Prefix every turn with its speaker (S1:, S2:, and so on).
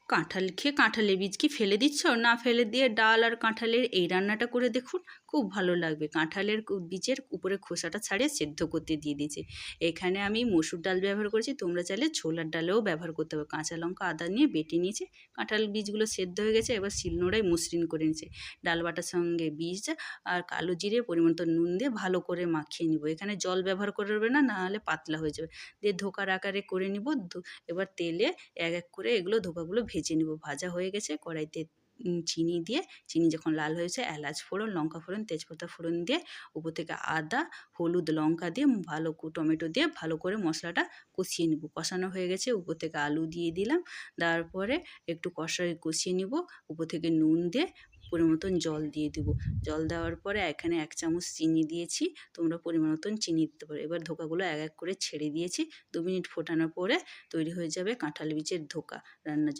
S1: কাঁঠাল খেয়ে কাঁঠালের বীজ কি ফেলে দিচ্ছ? না ফেলে দিয়ে ডাল আর কাঁঠালের এই রান্নাটা করে দেখুন, খুব ভালো লাগবে। কাঁঠালের বীজের উপরে খোসাটা ছাড়িয়ে সেদ্ধ করতে দিয়ে দিয়েছি। এখানে আমি মসুর ডাল ব্যবহার করেছি, তোমরা চাইলে ছোলার ডালেও ব্যবহার করতে পারো। কাঁচা লঙ্কা আদা নিয়ে বেটে নিয়েছি, কাঁঠাল বীজগুলো সেদ্ধ হয়ে গেছে, এবার শিলনোড়ায় মসৃণ করে নিয়েছি। ডাল বাটার সঙ্গে বীজ আর কালো জিরে পরিমাণ মতো নুন দিয়ে ভালো করে মাখিয়ে নিব। এখানে জল ব্যবহার করবে না, নাহলে পাতলা হয়ে যাবে। দিয়ে ধোকার আকারে করে নিব। এবার তেলে এক এক করে এগুলো ধোকাগুলো ভেজে নিব। ভাজা হয়ে গেছে, কড়াইতে চিনি দিয়ে, চিনি যখন লাল হয়েছে এলাচ ফোড়ন, লঙ্কা ফোড়ন, তেজপাতা ফোড়ন দিয়ে উপর থেকে আদা, হলুদ, লঙ্কা দিয়ে ভালো টমেটো দিয়ে ভালো করে মশলাটা কষিয়ে নিব। কষানো হয়ে গেছে, উপর থেকে আলু দিয়ে দিলাম। দেওয়ার পরে একটু কষিয়ে নিব। উপর থেকে নুন দিয়ে পরিমাণ মতন জল দিয়ে দিব। জল দেওয়ার পরে এখানে 1 চামচ চিনি দিয়েছি, তোমরা পরিমাণ মতন চিনি দিতে পারো। এবার ধোকাগুলো এক এক করে ছেড়ে দিয়েছি। 2 মিনিট ফোটানোর পরে তৈরি হয়ে যাবে কাঁঠাল বীজের ধোকা রান্নার জন্য।